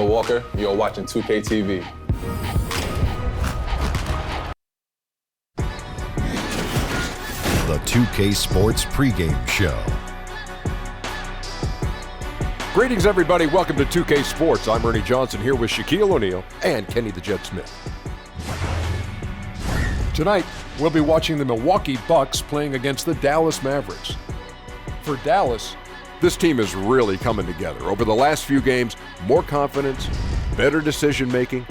Walker, you're watching 2K TV. The 2K Sports Pregame Show. Greetings, everybody. Welcome to 2K Sports. I'm Ernie Johnson here with Shaquille O'Neal and Kenny the Jet Smith. Tonight, we'll be watching the Milwaukee Bucks playing against the Dallas Mavericks. For Dallas, this team is really coming together. Over the last few games, more confidence, better decision-making.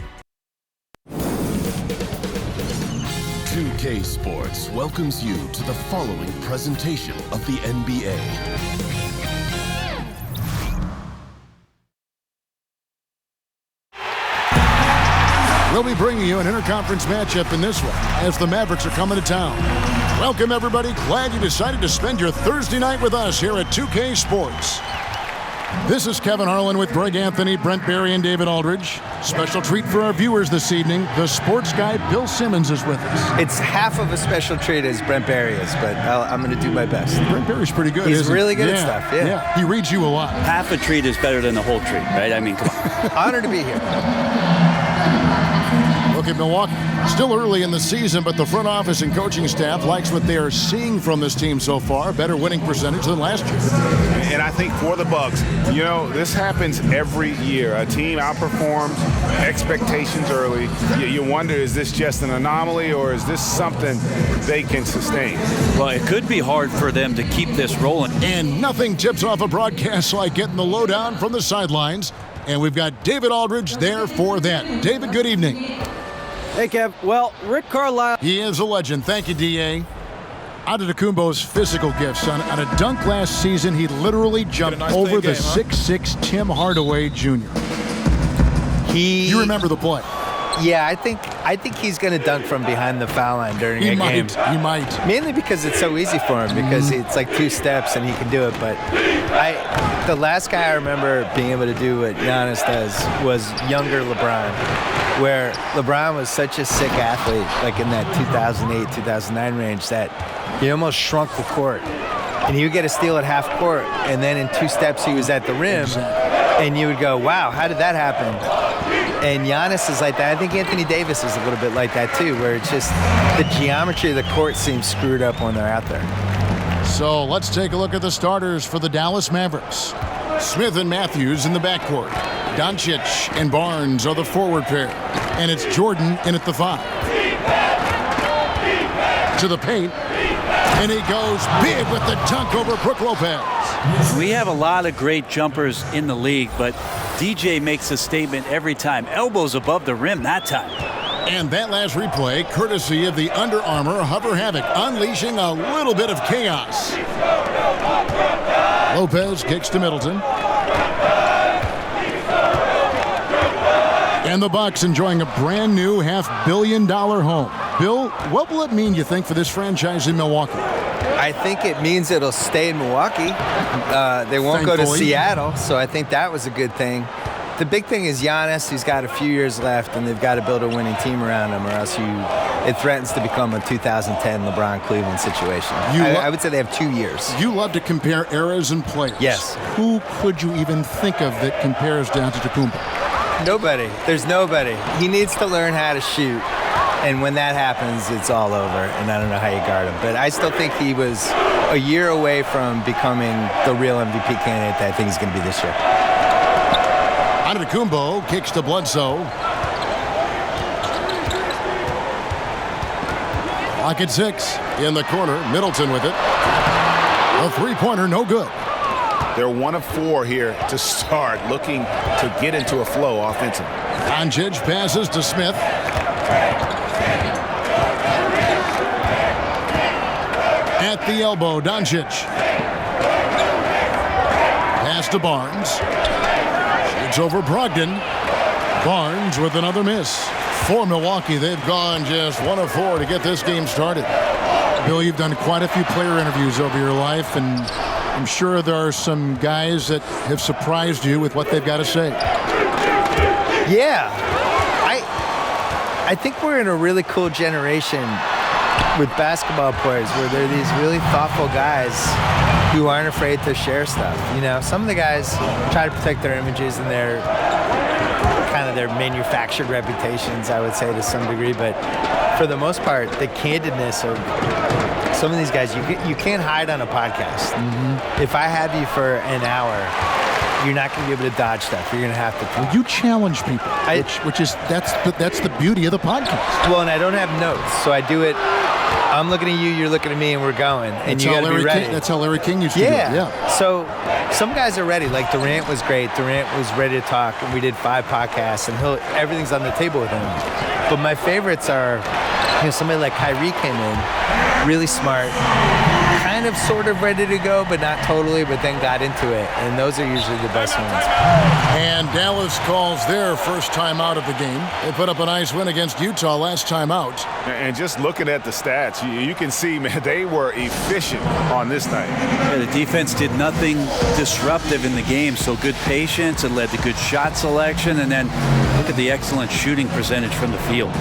2K Sports welcomes you to the following presentation of the NBA. We'll be bringing you an interconference matchup in this one as the Mavericks are coming to town. Welcome, everybody. Glad you decided to spend your Thursday night with us here at 2K Sports. This is Kevin Harlan with Greg Anthony, Brent Barry, and David Aldridge. Special treat for our viewers this evening. The sports guy, Bill Simmons, is with us. It's half of a special treat as Brent Barry is, but I'm going to do my best. Brent Barry's pretty good, He's isn't really he? good at stuff, yeah. He reads you a lot. Half a treat is better than the whole treat, right? I mean, come on. Honored to be here. Look at Milwaukee. Still early in the season, but the front office and coaching staff likes what they are seeing from this team so far. Better winning percentage than last year. And I think for the Bucks, you know, this happens every year. A team outperforms expectations early. You wonder, is this just an anomaly or is this something they can sustain? Well, it could be hard for them to keep this rolling. And nothing tips off a broadcast like getting the lowdown from the sidelines. And we've got David Aldridge there for that. David, good evening. Hey, Kev. Well, Rick Carlisle. He is a legend. Thank you, D.A. Antetokounmpo's physical gifts. On a dunk last season, he literally jumped over the 6'6" Tim Hardaway Jr. You remember the play? Yeah, I think he's going to dunk from behind the foul line during a game. He might. Mainly because it's so easy for him, because it's like 2 steps and he can do it. But the last guy I remember being able to do what Giannis does was younger LeBron, where LeBron was such a sick athlete, like in that 2008, 2009 range, that he almost shrunk the court. And he would get a steal at half court, and then in 2 steps he was at the rim, and you would go, wow, how did that happen? And Giannis is like that. I think Anthony Davis is a little bit like that too, where it's just the geometry of the court seems screwed up when they're out there. So let's take a look at the starters for the Dallas Mavericks. Smith and Matthews in the backcourt. Doncic and Barnes are the forward pair. And it's Jordan in at the 5. To the paint. And he goes big with the dunk over Brook Lopez. We have a lot of great jumpers in the league, but DJ makes a statement every time. Elbows above the rim that time. And that last replay, courtesy of the Under Armour Hover Havoc, unleashing a little bit of chaos. Lopez kicks to Middleton. And the Bucks enjoying a brand new $500 million home. Bill, what will it mean, you think, for this franchise in Milwaukee? I think it means it'll stay in Milwaukee. They won't go to Seattle, so I think that was a good thing. The big thing is Giannis, who's got a few years left, and they've got to build a winning team around him, or else it threatens to become a 2010 LeBron-Cleveland situation. I would say they have 2 years. You love to compare eras and players. Yes. Who could you even think of that compares to Antetokounmpo? Nobody. There's nobody. He needs to learn how to shoot. And when that happens, it's all over, and I don't know how you guard him. But I still think he was a year away from becoming the real MVP candidate that I think he's going to be this year. Antetokounmpo kicks to Bledsoe. Clock at 6. In the corner, Middleton with it. A three-pointer, no good. They're 1 of 4 here to start, looking to get into a flow offensively. Doncic passes to Smith. At the elbow, Doncic. Pass to Barnes. Shoots over Brogdon. Barnes with another miss. For Milwaukee, they've gone just 1 of 4 to get this game started. Bill, you've done quite a few player interviews over your life, and I'm sure there are some guys that have surprised you with what they've got to say. Yeah. I think we're in a really cool generation with basketball players where they're these really thoughtful guys who aren't afraid to share stuff. You know, some of the guys try to protect their images and they're kind of their manufactured reputations, I would say, to some degree. But for the most part, the candidness of some of these guys, you can't hide on a podcast. If I have you for an hour, you're not going to be able to dodge stuff. You're going to have to talk. Well, you challenge people, that's the beauty of the podcast. Well, and I don't have notes, so I do it. I'm looking at you, you're looking at me, and we're going. And you got to be ready. That's how Larry King used to do it. Yeah. So some guys are ready. Like Durant was great. Durant was ready to talk, and we did 5 podcasts, and everything's on the table with him. But my favorites are, somebody like Kyrie came in, really smart, kind of sort of ready to go, but not totally, but then got into it. And those are usually the best ones. And Dallas calls their first time out of the game. They put up a nice win against Utah last time out. And just looking at the stats, you can see, man, they were efficient on this night. Yeah, the defense did nothing disruptive in the game, so good patience. It led to good shot selection, and then look at the excellent shooting percentage from the field.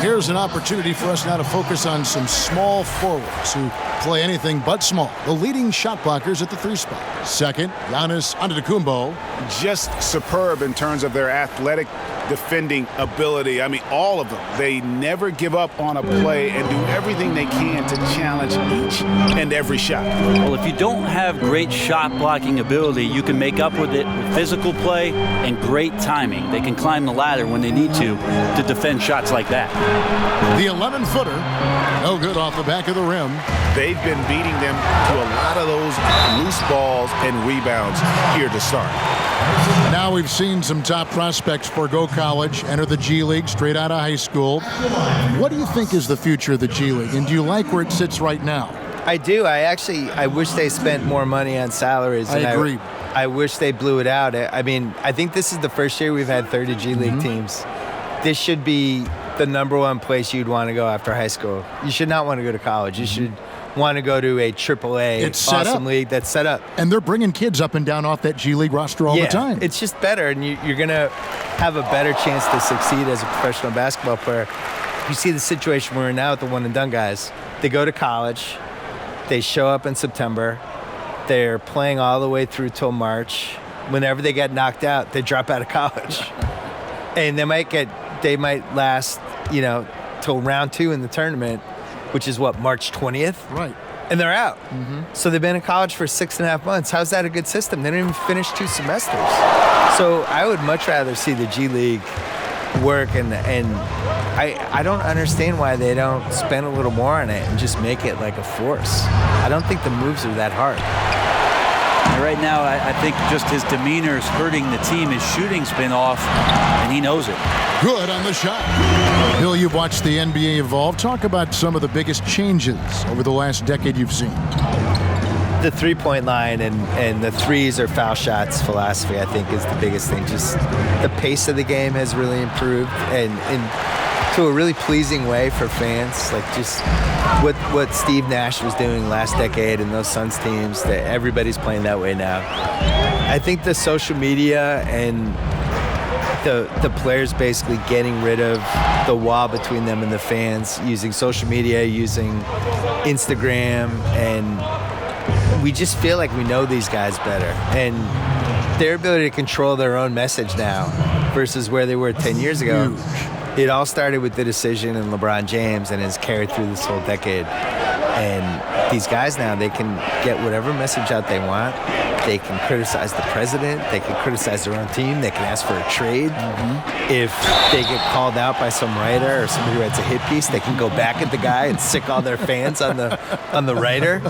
Here's an opportunity for us now to focus on some small forwards who play anything but small. The leading shot blockers at the 3 spot. Second, Giannis Antetokounmpo. Just superb in terms of their athletic defending ability. I mean, all of them. They never give up on a play and do everything they can to challenge each and every shot. Well, if you don't have great shot blocking ability, you can make up with it with physical play and great timing. They can climb the ladder when they need to defend shots like that. The 11-footer, no good off the back of the rim. They've been beating them to a lot of those loose balls and rebounds here to start. Now we've seen some top prospects forgo college, enter the G League straight out of high school. What do you think is the future of the G League, and do you like where it sits right now? I do. I wish they spent more money on salaries. I agree. I wish they blew it out. I mean, I think this is the first year we've had 30 G League teams. This should be the #1 place you'd want to go after high school. You should not want to go to college. You should want to go to a AAA awesome league that's set up. And they're bringing kids up and down off that G League roster all the time. It's just better, and you're going to have a better chance to succeed as a professional basketball player. You see the situation we're in now with the one-and-done guys. They go to college. They show up in September. They're playing all the way through till March. Whenever they get knocked out, they drop out of college. And they might last, till round 2 in the tournament, which is March 20th? Right. And they're out. So they've been in college for 6.5 months. How's that a good system? They didn't even finish 2 semesters. So I would much rather see the G League work, and I don't understand why they don't spend a little more on it and just make it like a force. I don't think the moves are that hard. Right now, I think just his demeanor is hurting the team. His shooting's been off, and he knows it. Good on the shot. Bill, you've watched the NBA evolve. Talk about some of the biggest changes over the last decade you've seen. The three-point line and the threes or foul shots philosophy, I think, is the biggest thing. Just the pace of the game has really improved, and to a really pleasing way for fans. Like just what Steve Nash was doing last decade and those Suns teams, that everybody's playing that way now. I think the social media and the players basically getting rid of the wall between them and the fans, using social media, using Instagram, and we just feel like we know these guys better. And their ability to control their own message now versus where they were 10 years ago. Huge. It all started with the decision in LeBron James and has carried through this whole decade. And these guys now, they can get whatever message out they want. They can criticize the president. They can criticize their own team. They can ask for a trade. If they get called out by some writer or somebody who writes a hit piece, they can go back at the guy and sick all their fans on the writer.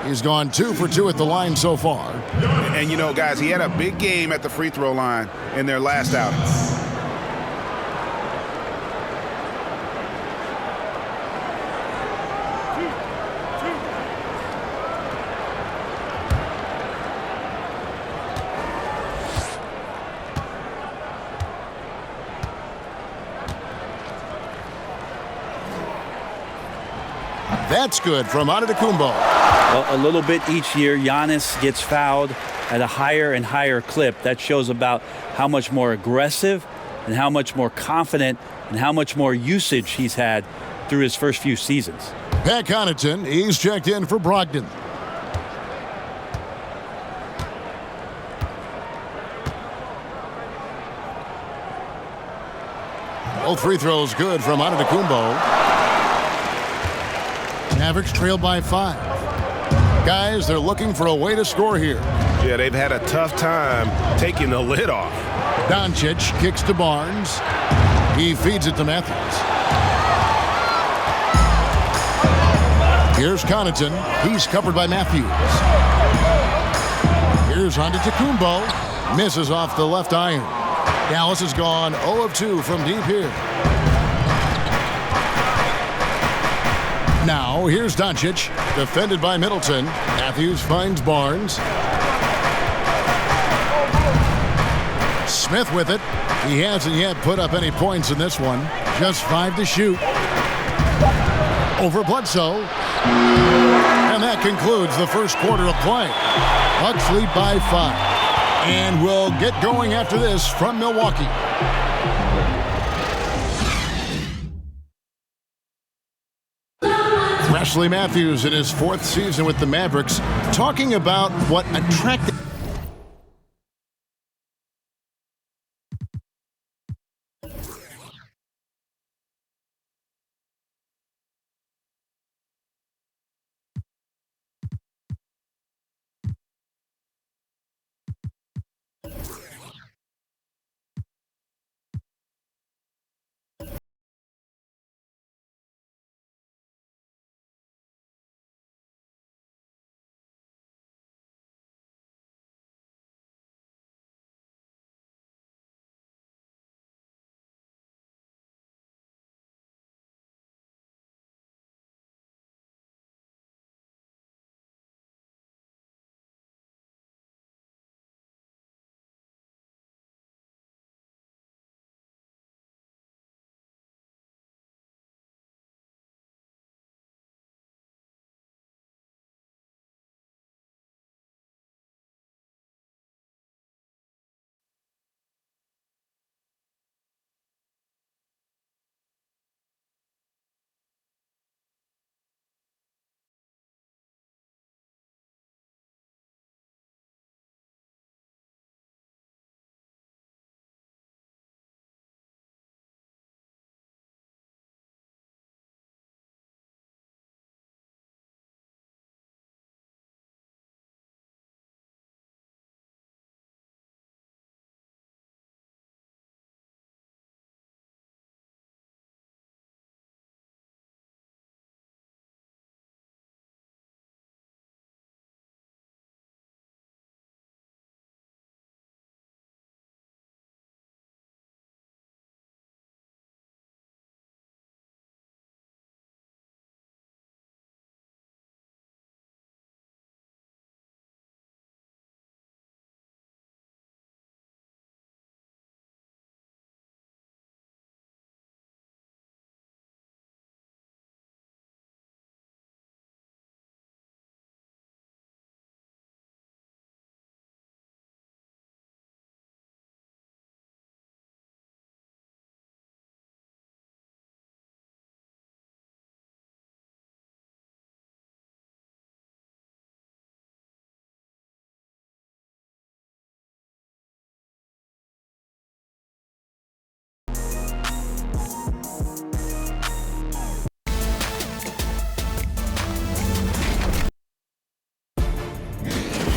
He's gone 2 for 2 at the line so far. And you know, guys, he had a big game at the free throw line in their last outing. That's good from Antetokounmpo. Well, a little bit each year, Giannis gets fouled at a higher and higher clip. That shows about how much more aggressive and how much more confident and how much more usage he's had through his first few seasons. Pat Connaughton, he's checked in for Brogdon. Both free throws good from Antetokounmpo. Mavericks trail by 5. Guys, they're looking for a way to score here. Yeah, they've had a tough time taking the lid off. Doncic kicks to Barnes. He feeds it to Matthews. Here's Connaughton. He's covered by Matthews. Here's Antetokounmpo. Misses off the left iron. Dallas has gone 0 of 2 from deep here. Now, here's Doncic, defended by Middleton. Matthews finds Barnes. Smith with it. He hasn't yet put up any points in this one. Just 5 to shoot. Over Bledsoe. And that concludes the first quarter of play. Bucks lead by 5. And we'll get going after this from Milwaukee. Wesley Matthews in his 4th season with the Mavericks, talking about what attracted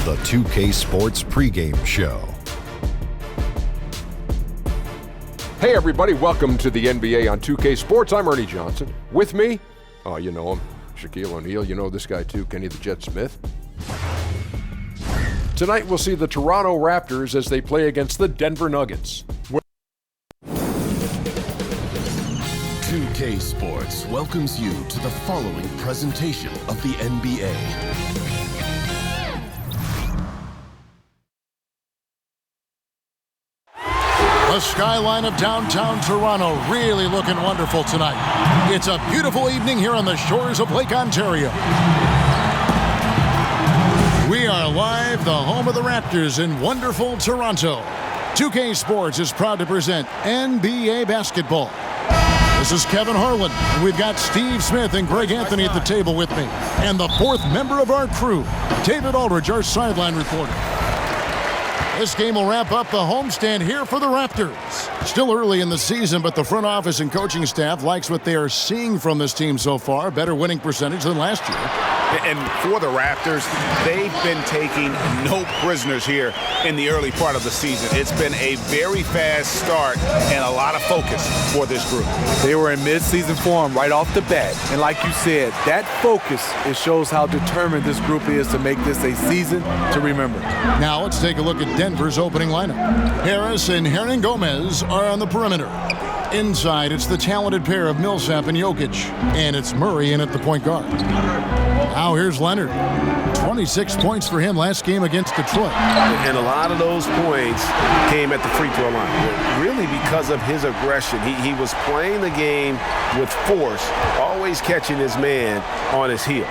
The 2K Sports pregame show. Hey everybody, welcome to the NBA on 2K Sports. I'm Ernie Johnson. With me, oh you know him, Shaquille O'Neal. You know this guy too, Kenny the Jet Smith. Tonight we'll see the Toronto Raptors as they play against the Denver Nuggets. 2K Sports welcomes you to the following presentation of the NBA. The skyline of downtown Toronto really looking wonderful tonight. It's a beautiful evening here on the shores of Lake Ontario. We are live, the home of the Raptors in wonderful Toronto. 2K Sports is proud to present NBA basketball. This is Kevin Harlan, and we've got Steve Smith and Greg Anthony at the table with me. And the fourth member of our crew, David Aldridge, our sideline reporter. This game will wrap up the homestand here for the Raptors. Still early in the season, but the front office and coaching staff likes what they are seeing from this team so far. Better winning percentage than last year. And for the Raptors, they've been taking no prisoners here in the early part of the season. It's been a very fast start and a lot of focus for this group. They were in mid-season form right off the bat. And like you said, that focus, it shows how determined this group is to make this a season to remember. Now let's take a look at Denver's opening lineup. Harris and Hernan Gomez are on the perimeter. Inside, it's the talented pair of Millsap and Jokic. And it's Murray in at the point guard. Now here's Leonard. 26 points for him last game against Detroit. And a lot of those points came at the free throw line, really because of his aggression. He was playing the game with force, always catching his man on his heels.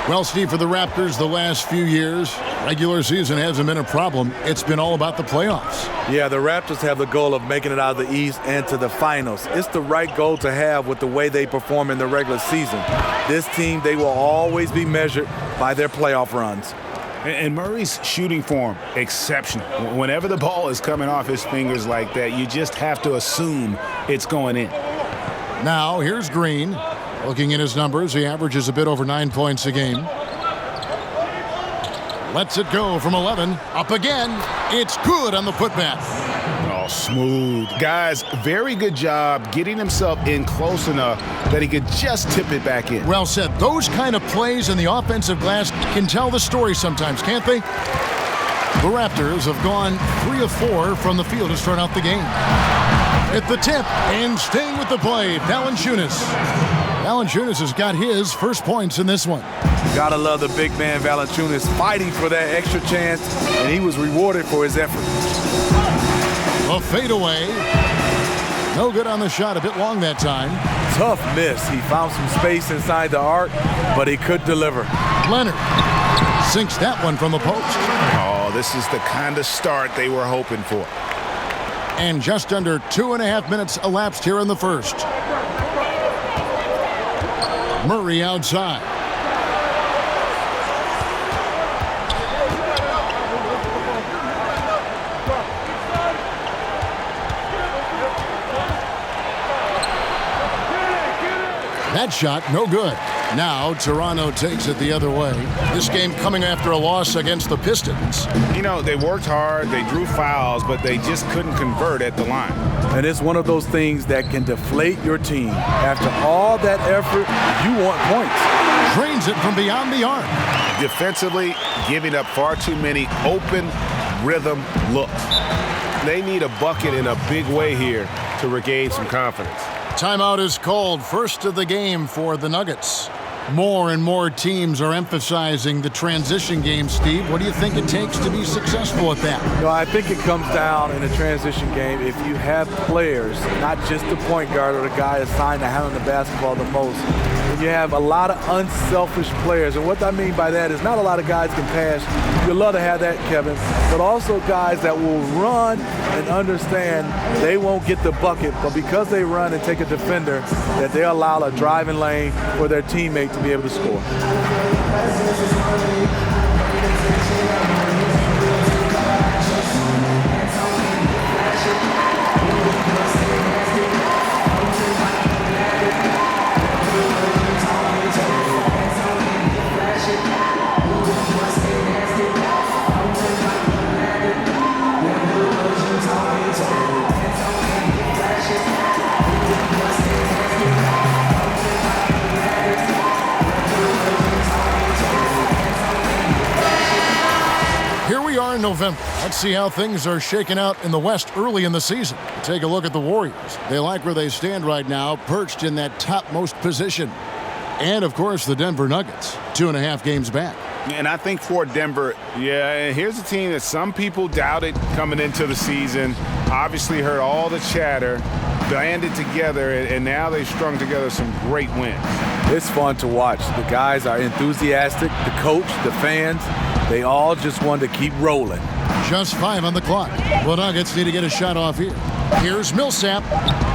Well, Steve, for the Raptors the last few years, regular season hasn't been a problem. It's been all about the playoffs. Yeah, the Raptors have the goal of making it out of the East and to the finals. It's the right goal to have with the way they perform in the regular season. This team, they will always be measured by their playoff runs. And Murray's shooting form, exceptional. Whenever the ball is coming off his fingers like that, you just have to assume it's going in. Now, here's Green. Looking at his numbers, he averages a bit over 9 points a game. Lets it go from 11. Up again. It's good on the putback. Oh, smooth. Guys, very good job getting himself in close enough that he could just tip it back in. Well said. Those kind of plays in the offensive glass can tell the story sometimes, can't they? The Raptors have gone 3 of 4 from the field to start out the game. At the tip and staying with the play, Valanciunas. Valanciunas has got his first points in this one. Gotta love the big man Valanciunas fighting for that extra chance, and he was rewarded for his effort. A fadeaway. No good on the shot, a bit long that time. Tough miss. He found some space inside the arc, but he could deliver. Leonard sinks that one from the post. Oh, this is the kind of start they were hoping for. And just under 2.5 minutes elapsed here in the first. Murray outside. That shot, no good. Now, Toronto takes it the other way. This game coming after a loss against the Pistons. You know, they worked hard, they drew fouls, but they just couldn't convert at the line. And it's one of those things that can deflate your team. After all that effort, you want points. Drains it from beyond the arc. Defensively, giving up far too many open rhythm looks. They need a bucket in a big way here to regain some confidence. Timeout is called. First of the game for the Nuggets. More and more teams are emphasizing the transition game, Steve. What do you think it takes to be successful at that? You know, I think it comes down in a transition game if you have players, not just the point guard or the guy assigned to handle the basketball the most. When you have a lot of unselfish players, and what I mean by that is not a lot of guys can pass. You'd love to have that, Kevin, but also guys that will run and understand they won't get the bucket, but because they run and take a defender, that they allow a driving lane for their teammate to be able to score. November. Let's see how things are shaking out in the West early in the season. Take a look at the Warriors. They like where they stand right now, perched in that topmost position. And, of course, the Denver Nuggets, 2.5 games back. And I think for Denver, here's a team that some people doubted coming into the season. Obviously heard all the chatter, banded together, and now they've strung together some great wins. It's fun to watch. The guys are enthusiastic. The coach, the fans, they all just want to keep rolling. Just 5 on the clock. The Nuggets need to get a shot off here. Here's Millsap.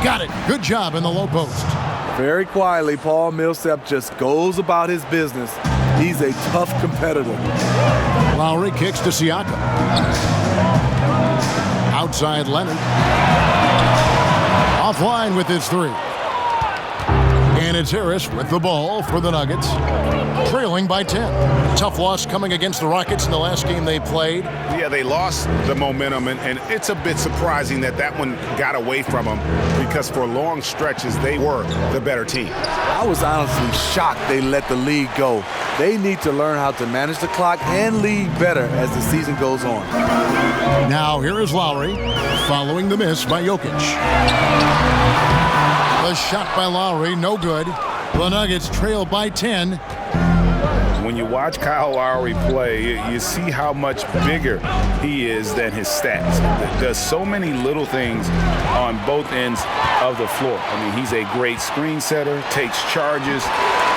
Got it. Good job in the low post. Very quietly, Paul Millsap just goes about his business. He's a tough competitor. Lowry kicks to Siakam. Outside Leonard. Offline with his 3. And it's Harris with the ball for the Nuggets, trailing by 10. Tough loss coming against the Rockets in the last game they played. Yeah, they lost the momentum, and it's a bit surprising that one got away from them because for long stretches they were the better team. I was honestly shocked they let the lead go. They need to learn how to manage the clock and lead better as the season goes on. Now here is Lowry, following the miss by Jokic. The shot by Lowry, no good. The Nuggets trail by 10. When you watch Kyle Lowry play, you see how much bigger he is than his stats. Does so many little things on both ends of the floor. I mean, he's a great screen setter, takes charges,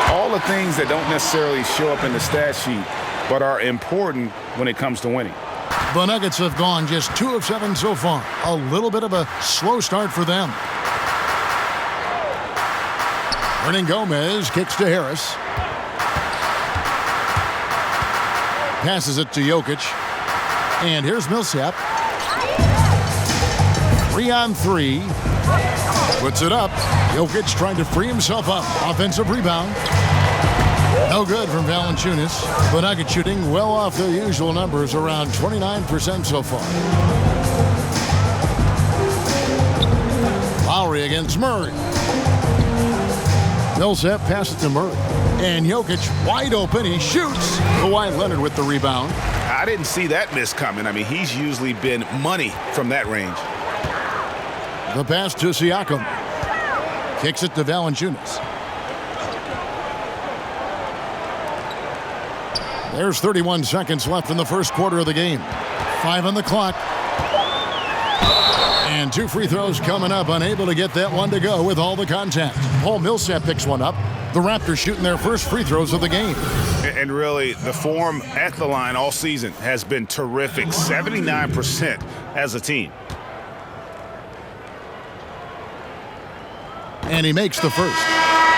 all the things that don't necessarily show up in the stat sheet, but are important when it comes to winning. The Nuggets have gone just 2 of 7 so far. A little bit of a slow start for them. Hernan Gomez kicks to Harris. Passes it to Jokic. And here's Millsap. 3 on 3. Puts it up. Jokic trying to free himself up. Offensive rebound. No good from Valanciunas. The Nuggets shooting well off their usual numbers, around 29% so far. Lowry against Murray. Millsap passes it to Murray. And Jokic wide open. He shoots. Kawhi Leonard with the rebound. I didn't see that miss coming. I mean, he's usually been money from that range. The pass to Siakam. Kicks it to Valanciunas. There's 31 seconds left in the first quarter of the game. 5 on the clock. And 2 free throws coming up. Unable to get that one to go with all the contact. Paul Millsap picks one up. The Raptors shooting their first free throws of the game. And really, the form at the line all season has been terrific. 79% as a team. And he makes the first.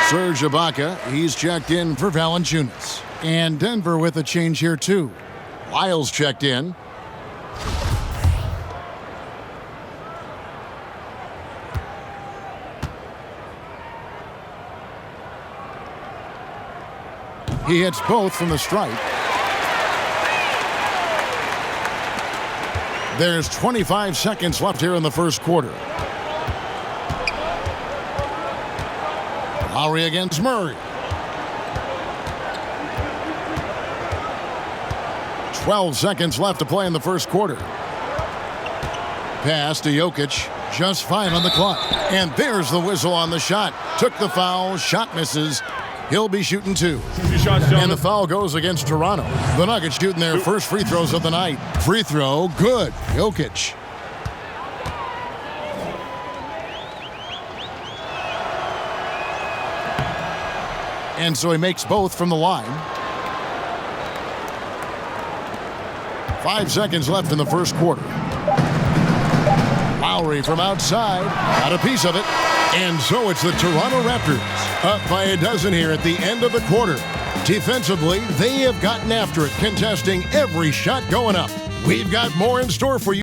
Serge Ibaka, he's checked in for Valanciunas. And Denver with a change here, too. Lyles checked in. He hits both from the stripe. There's 25 seconds left here in the first quarter. Lowry against Murray. 12 seconds left to play in the first quarter. Pass to Jokic. Just 5 on the clock. And there's the whistle on the shot. Took the foul. Shot misses. He'll be shooting 2. And the foul goes against Toronto. The Nuggets shooting their first free throws of the night. Free throw, good. Jokic. And so he makes both from the line. 5 seconds left in the first quarter. Lowry from outside. Got a piece of it. And so it's the Toronto Raptors up by a dozen here at the end of the quarter. Defensively, they have gotten after it, contesting every shot going up. We've got more in store for you.